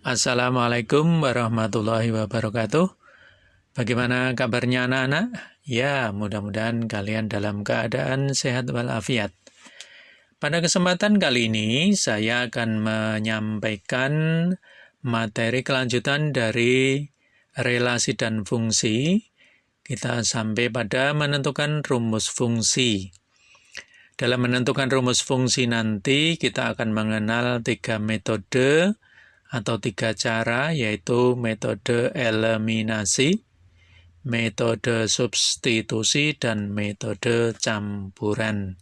Assalamualaikum warahmatullahi wabarakatuh. Bagaimana kabarnya anak-anak? Ya, mudah-mudahan kalian dalam keadaan sehat walafiat. Pada kesempatan kali ini, saya akan menyampaikan materi kelanjutan dari relasi dan fungsi. Kita sampai pada menentukan rumus fungsi. Dalam menentukan rumus fungsi nanti, kita akan mengenal 3 metode atau 3 cara, yaitu metode eliminasi, metode substitusi, dan metode campuran.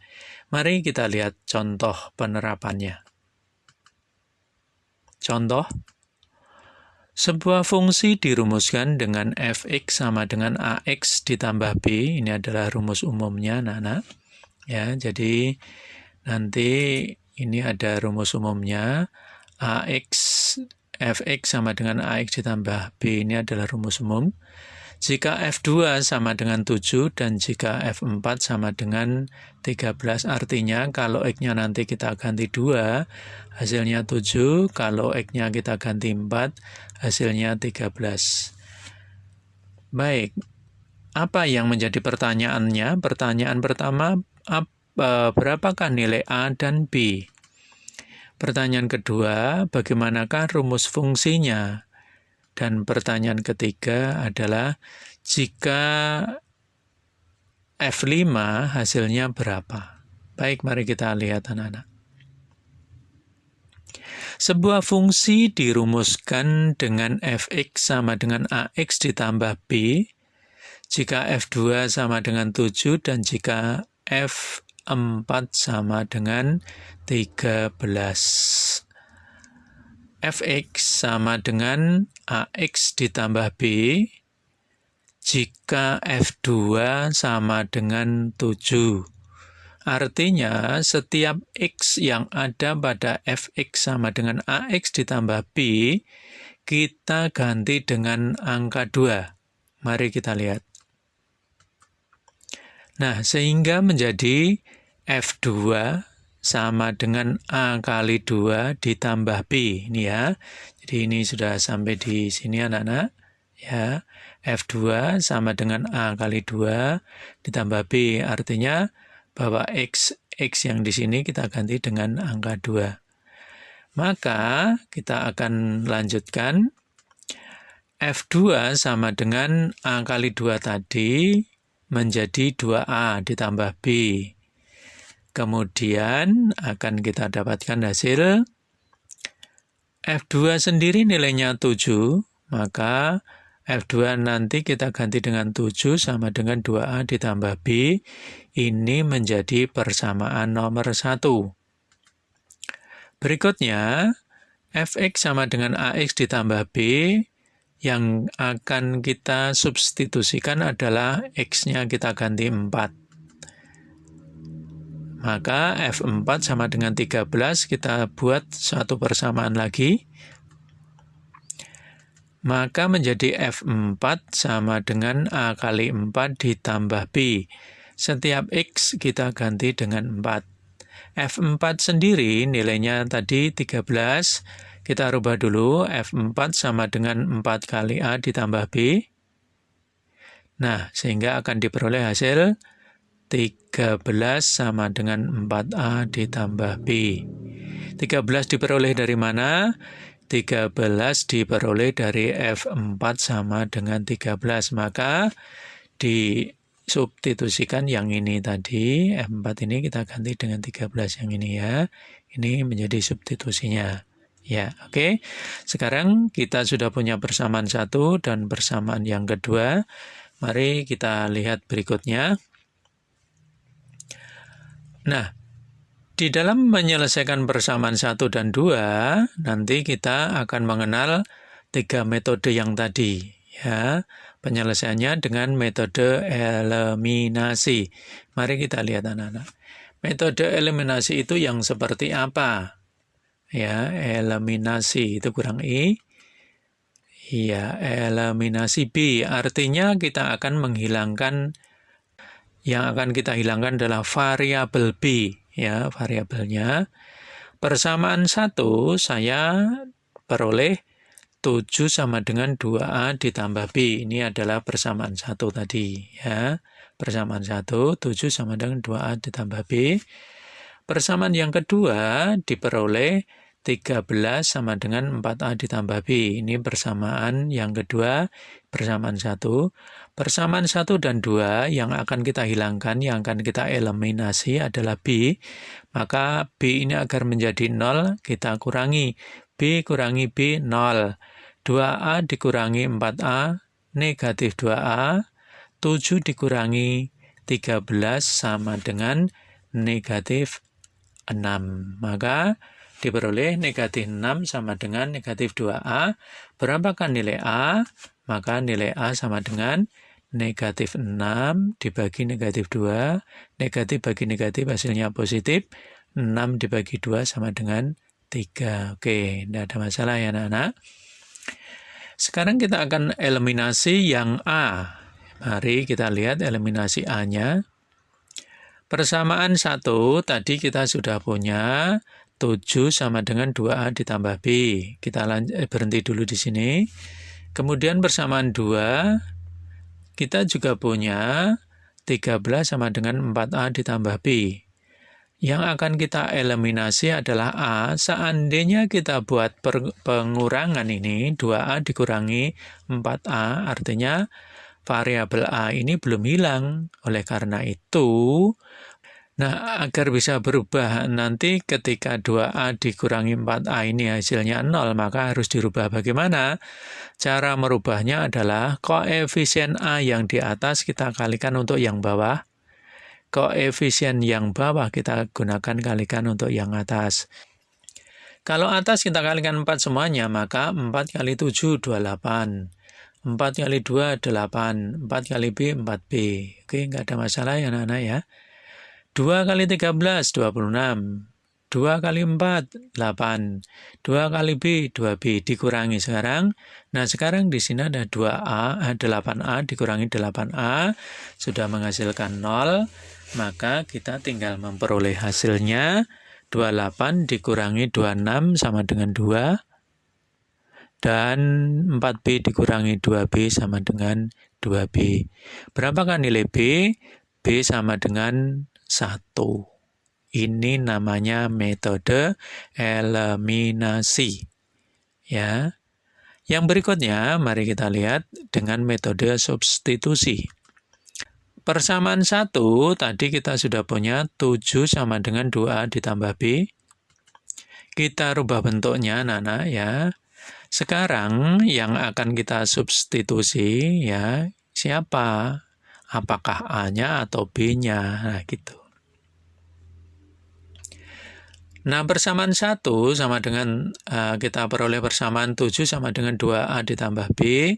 Mari kita lihat contoh penerapannya. Contoh, sebuah fungsi dirumuskan dengan fx sama dengan ax ditambah b. Ini adalah rumus umumnya, anak-anak. Ya, jadi nanti ini ada rumus umumnya. fx sama dengan ax ditambah b, ini adalah rumus umum. Jika f2 sama dengan 7 dan jika f4 sama dengan 13, artinya kalau x-nya nanti kita ganti 2, hasilnya 7, kalau x-nya kita ganti 4, hasilnya 13. Baik, apa yang menjadi pertanyaannya? Pertanyaan pertama, berapakah nilai A dan B? Pertanyaan kedua, bagaimanakah rumus fungsinya? Dan pertanyaan ketiga adalah, jika F5 hasilnya berapa? Baik, mari kita lihat anak-anak. Sebuah fungsi dirumuskan dengan fx sama dengan ax ditambah b, jika f2 sama dengan 7 dan jika f4 sama dengan 13. fx sama dengan ax ditambah b jika f2 sama dengan 7. Artinya setiap x yang ada pada fx sama dengan ax ditambah b, kita ganti dengan angka 2. Mari kita lihat. Nah, sehingga menjadi f2 sama dengan A kali 2 ditambah B. Ini ya. Jadi ini sudah sampai di sini anak-anak. Ya. F2 sama dengan A kali 2 ditambah B. Artinya bahwa X yang di sini kita ganti dengan angka 2. Maka kita akan lanjutkan. F2 sama dengan A kali 2 tadi menjadi 2A ditambah B. Kemudian akan kita dapatkan hasil F2 sendiri nilainya 7, maka F2 nanti kita ganti dengan 7 sama dengan 2A ditambah B. Ini menjadi persamaan nomor 1. Berikutnya, Fx sama dengan Ax ditambah B. Yang akan kita substitusikan adalah X-nya kita ganti 4. Maka F4 sama dengan 13, kita buat satu persamaan lagi. Maka menjadi F4 sama dengan A kali 4 ditambah B. Setiap X kita ganti dengan 4. F4 sendiri nilainya tadi 13. Kita rubah dulu, F4 sama dengan 4 kali A ditambah B. Nah, sehingga akan diperoleh hasil 13 sama dengan 4A ditambah B. 13 diperoleh dari mana? 13 diperoleh dari F4 sama dengan 13. Maka disubstitusikan yang ini tadi, F4 ini kita ganti dengan 13 yang ini ya. Ini menjadi substitusinya. Ya, oke. Sekarang kita sudah punya persamaan 1 dan persamaan yang kedua. Mari kita lihat berikutnya. Nah, di dalam menyelesaikan persamaan 1 dan 2, nanti kita akan mengenal 3 metode yang tadi. Ya, penyelesaiannya dengan metode eliminasi. Mari kita lihat anak-anak. Metode eliminasi itu yang seperti apa? Ya, eliminasi itu kurang I. Ya, eliminasi B. Artinya kita akan menghilangkan, yang akan kita hilangkan adalah variabel B. Ya, variabelnya. Persamaan 1 saya peroleh 7 sama dengan 2A ditambah B. Ini adalah persamaan 1 tadi. Ya. Persamaan 1, 7 sama dengan 2A ditambah B. Persamaan yang kedua diperoleh 13 sama dengan 4A ditambah B. Ini persamaan yang kedua, persamaan 1. Persamaan 1 dan 2 yang akan kita hilangkan, yang akan kita eliminasi adalah B. Maka B ini agar menjadi 0, kita kurangi. B kurangi B, 0. 2A dikurangi 4A, negatif 2A. 7 dikurangi 13 sama dengan negatif 6. Maka diperoleh negatif 6 sama dengan negatif 2A. Berapakah nilai A? Maka nilai A sama dengan negatif 6 dibagi negatif 2. Negatif bagi negatif hasilnya positif. 6 dibagi 2 sama dengan 3. Oke, tidak ada masalah ya anak-anak. Sekarang kita akan eliminasi yang A. Mari kita lihat eliminasi A-nya. Persamaan 1 tadi kita sudah punya 7 sama dengan 2A ditambah B. Kita berhenti dulu di sini. Kemudian persamaan 2 kita juga punya 13 sama dengan 4A ditambah B. Yang akan kita eliminasi adalah A. Seandainya kita buat pengurangan ini, 2A dikurangi 4A, artinya variabel A ini belum hilang. Oleh karena itu, agar bisa berubah nanti ketika 2A dikurangi 4A ini hasilnya 0, maka harus dirubah. Bagaimana? Cara merubahnya adalah koefisien A yang di atas kita kalikan untuk yang bawah. Koefisien yang bawah kita gunakan kalikan untuk yang atas. Kalau atas kita kalikan 4 semuanya, maka 4 kali 7, 28. 4 kali 2, 8. 4 kali B, 4B. Oke, nggak ada masalah ya anak-anak ya. 2 kali 13, 26. 2 kali 4, 8. 2 kali B, 2B. Dikurangi sekarang. Nah, sekarang di sini ada 8A dikurangi 8A. Sudah menghasilkan 0. Maka kita tinggal memperoleh hasilnya. 28 dikurangi 26 sama dengan 2. Dan 4B dikurangi 2B sama dengan 2B. Berapakah nilai B? B sama dengan 1. Ini namanya metode eliminasi. Ya. Yang berikutnya, mari kita lihat dengan metode substitusi. Persamaan 1, tadi kita sudah punya 7 sama dengan 2A ditambah B. Kita rubah bentuknya, anak-anak ya. Sekarang yang akan kita substitusi ya, siapa? Apakah A-nya atau B-nya? Nah, gitu. Nah, persamaan 1 sama dengan kita peroleh persamaan 7 sama dengan 2A ditambah B.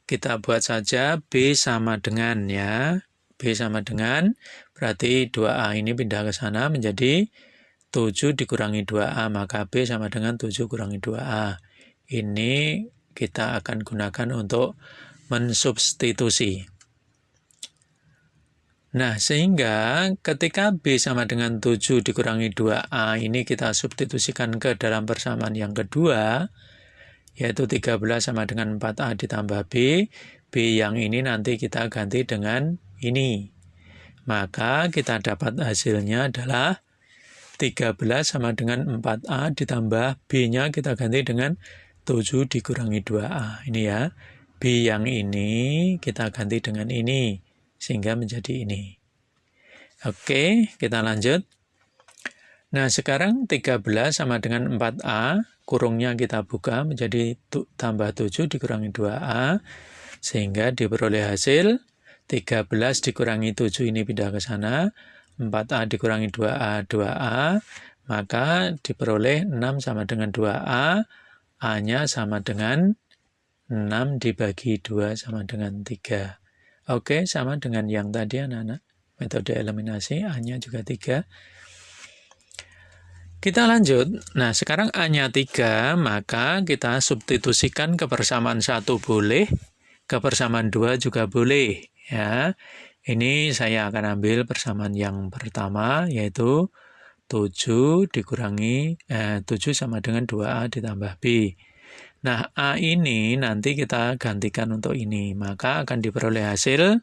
Kita buat saja B sama dengan ya. B sama dengan, berarti 2A ini pindah ke sana menjadi 7 dikurangi 2A, maka B sama dengan 7 kurangi 2A. Ini kita akan gunakan untuk mensubstitusi. Nah, sehingga ketika B sama dengan 7 dikurangi 2A, ini kita substitusikan ke dalam persamaan yang kedua, yaitu 13 sama dengan 4A ditambah B. B yang ini nanti kita ganti dengan ini. Maka kita dapat hasilnya adalah 13 sama dengan 4A ditambah B-nya kita ganti dengan 7 dikurangi 2A. Ini ya. B yang ini kita ganti dengan ini. Sehingga menjadi ini. Oke, kita lanjut. Nah, sekarang 13 sama dengan 4A. Kurungnya kita buka menjadi tambah 7 dikurangi 2A. Sehingga diperoleh hasil 13 dikurangi 7 ini pindah ke sana. 4A dikurangi 2A, 2A. Maka diperoleh 6 sama dengan 2A. A-nya sama dengan 6 dibagi 2 sama dengan 3. Oke, sama dengan yang tadi anak-anak. Metode eliminasi, A-nya juga 3. Kita lanjut. Nah, sekarang A-nya 3, maka kita substitusikan ke persamaan 1 boleh, ke persamaan 2 juga boleh. Ya, ini saya akan ambil persamaan yang pertama, yaitu 7 dikurangi 7 sama dengan 2A ditambah B. Nah, A ini nanti kita gantikan untuk ini. Maka akan diperoleh hasil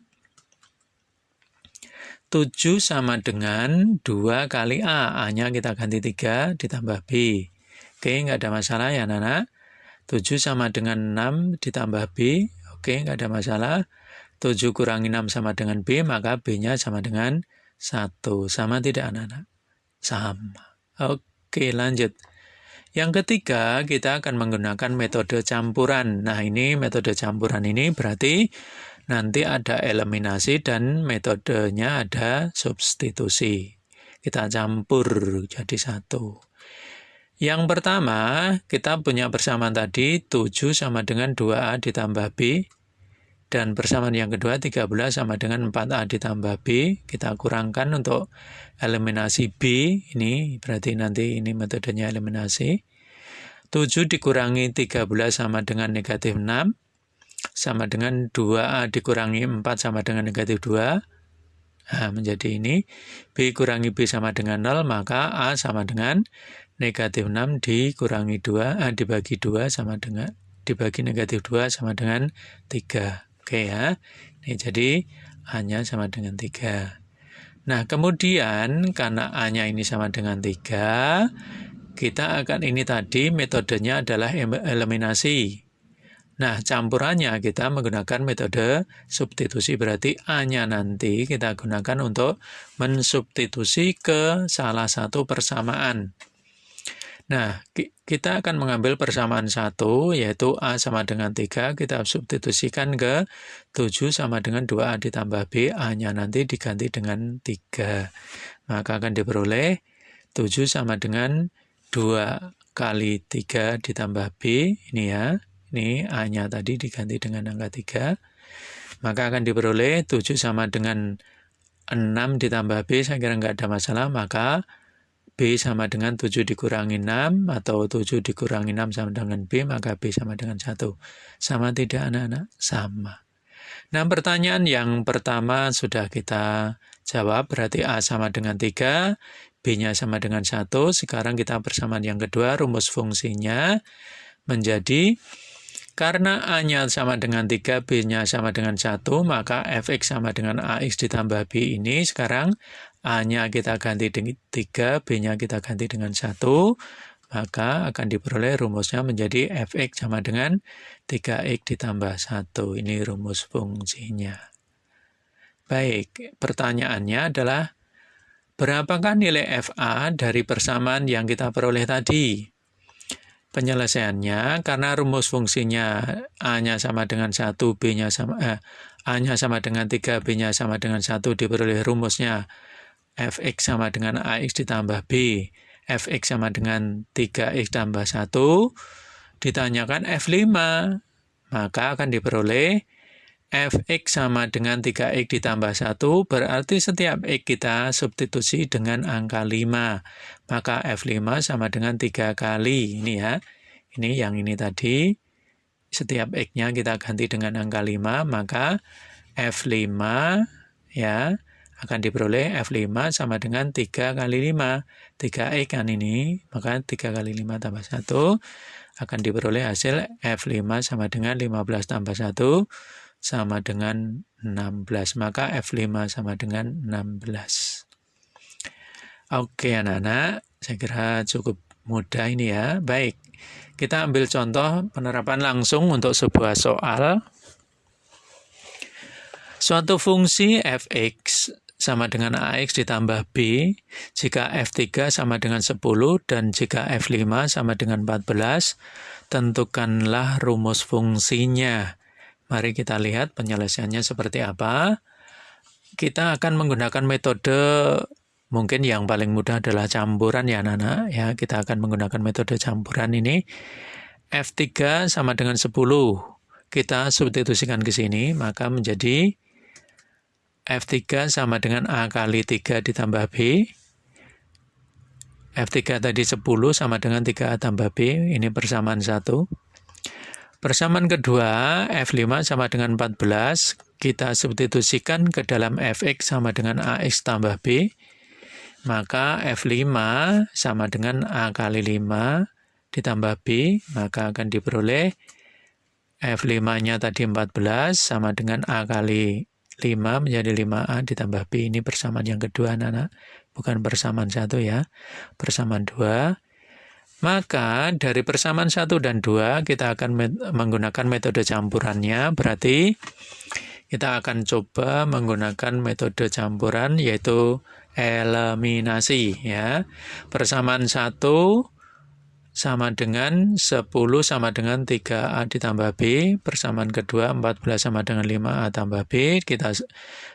7 sama dengan 2 kali A. A-nya kita ganti 3 ditambah B. Oke, nggak ada masalah ya, Nana. 7 sama dengan 6 ditambah B. Oke, nggak ada masalah. 7 kurangi 6 sama dengan B, maka B-nya sama dengan 1. Sama tidak, anak-anak? Sama. Oke, lanjut. Yang ketiga, kita akan menggunakan metode campuran. Nah, ini metode campuran ini berarti nanti ada eliminasi dan metodenya ada substitusi. Kita campur jadi satu. Yang pertama, kita punya persamaan tadi 7 sama dengan 2A ditambah B. Dan persamaan yang kedua 13 sama dengan 4A ditambah B. Kita kurangkan untuk eliminasi B. Ini berarti nanti ini metodenya eliminasi. 7 dikurangi 13 sama dengan negatif 6. Sama dengan 2A dikurangi 4 sama dengan negatif 2. Nah, menjadi ini. B kurangi B sama dengan 0, maka A sama dengan negatif 6 dikurangi 2, dibagi 2 sama dengan, dibagi negatif 2 sama dengan 3. Oke ya, ini jadi A-nya sama dengan 3. Nah, kemudian karena A-nya ini sama dengan 3, kita akan ini tadi metodenya adalah eliminasi. Nah, campurannya kita menggunakan metode substitusi, berarti A-nya nanti kita gunakan untuk mensubstitusi ke salah satu persamaan. Nah, kita akan mengambil persamaan 1, yaitu A sama dengan 3, kita substitusikan ke 7 sama dengan 2A ditambah B, A-nya nanti diganti dengan 3. Maka akan diperoleh 7 sama dengan 2 kali 3 ditambah B, ini ya, ini A-nya tadi diganti dengan angka 3. Maka akan diperoleh 7 sama dengan 6 ditambah B, saya kira nggak ada masalah, maka B sama dengan 7 dikurangi 6, atau 7 dikurangi 6 sama dengan B, maka B sama dengan 1. Sama tidak, anak-anak? Sama. Nah, pertanyaan yang pertama sudah kita jawab, berarti A sama dengan 3, B-nya sama dengan 1. Sekarang kita persamaan yang kedua, rumus fungsinya menjadi, karena A-nya sama dengan 3, B-nya sama dengan 1, maka fx sama dengan AX ditambah B ini sekarang A-nya kita ganti dengan 3, B-nya kita ganti dengan 1, maka akan diperoleh rumusnya menjadi fx sama dengan 3x ditambah 1. Ini rumus fungsinya. Baik, pertanyaannya adalah, berapakah nilai FA dari persamaan yang kita peroleh tadi? Penyelesaiannya, karena rumus fungsinya A-nya sama dengan 1, B-nya sama, A-nya sama dengan 3, B-nya sama dengan 1, diperoleh rumusnya fx sama dengan AX ditambah B, fx sama dengan 3x tambah 1, ditanyakan F5, maka akan diperoleh fx sama dengan 3x ditambah 1, berarti setiap x kita substitusi dengan angka 5, maka F5 sama dengan 3 kali, ini ya, ini yang ini tadi, setiap x-nya kita ganti dengan angka 5, maka F5 ya, akan diperoleh F5 sama dengan 3 kali 5. 3X kan ini, maka 3 kali 5 tambah 1, akan diperoleh hasil F5 sama dengan 15 tambah 1, sama dengan 16. Maka F5 sama dengan 16. Oke anak-anak, saya kira cukup mudah ini ya. Baik, kita ambil contoh penerapan langsung untuk sebuah soal. Suatu fungsi fx sama dengan AX ditambah B, jika F3 sama dengan 10 dan jika F5 sama dengan 14, tentukanlah rumus fungsinya. Mari kita lihat penyelesaiannya seperti apa. Kita akan menggunakan metode, mungkin yang paling mudah adalah campuran ya anak-anak. Ya, kita akan menggunakan metode campuran ini. F3 sama dengan 10, kita substitusikan ke sini, maka menjadi F3 sama dengan A kali 3 ditambah B. F3 tadi 10 sama dengan 3A tambah B. Ini persamaan 1. Persamaan kedua, F5 sama dengan 14. Kita substitusikan ke dalam Fx sama dengan AX tambah B. Maka F5 sama dengan A kali 5 ditambah B, maka akan diperoleh F5-nya tadi 14 sama dengan A kali 5 menjadi 5A ditambah B. Ini persamaan yang kedua, anak-anak. Bukan persamaan 1 ya, persamaan 2. Maka dari persamaan 1 dan 2 kita akan menggunakan metode campurannya. Berarti kita akan coba menggunakan metode campuran yaitu eliminasi ya. Persamaan 1 sama dengan 10 sama dengan 3A ditambah B. Persamaan kedua 14 sama dengan 5A tambah B. Kita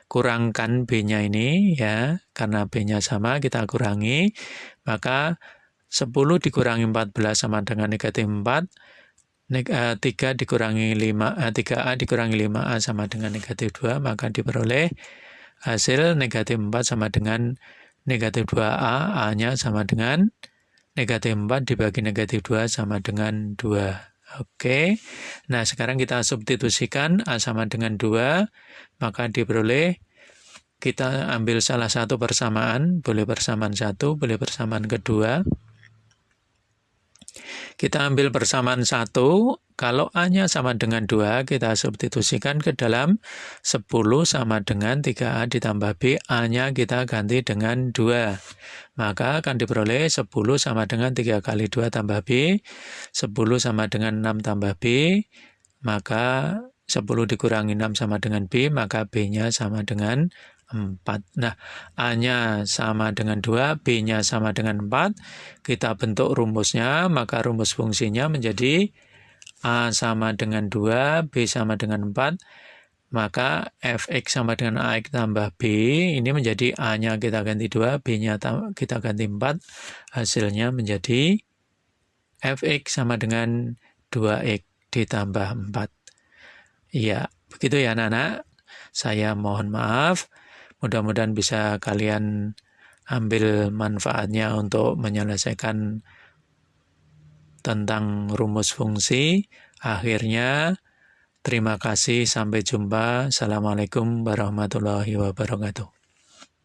kurangkan B-nya ini ya. Karena B-nya sama kita kurangi. Maka 10 dikurangi 14 sama dengan negatif 4. 3 dikurangi 3A dikurangi 5A sama dengan negatif 2. Maka diperoleh hasil negatif 4 sama dengan negatif 2A. A-nya sama dengan negatif 4 dibagi negatif 2 sama dengan 2. Oke. Nah, sekarang kita substitusikan A sama dengan 2. Maka diperoleh, kita ambil salah satu persamaan. Boleh persamaan 1, boleh persamaan kedua. Kita ambil persamaan 1. Kalau A-nya sama dengan 2, kita substitusikan ke dalam 10 sama dengan 3A ditambah B. A-nya kita ganti dengan 2. Maka akan diperoleh 10 sama dengan 3 kali 2 tambah B. 10 sama dengan 6 tambah B. Maka 10 dikurangi 6 sama dengan B. Maka B-nya sama dengan 4. Nah, A-nya sama dengan 2, B-nya sama dengan 4. Kita bentuk rumusnya, maka rumus fungsinya menjadi A sama dengan 2, B sama dengan 4, maka Fx sama dengan Ax tambah B, ini menjadi A-nya kita ganti 2, B-nya kita ganti 4, hasilnya menjadi Fx sama dengan 2x ditambah 4. Ya, begitu ya anak-anak. Saya mohon maaf, mudah-mudahan bisa kalian ambil manfaatnya untuk menyelesaikan tentang rumus fungsi. Akhirnya, terima kasih. Sampai jumpa. Assalamualaikum warahmatullahi wabarakatuh.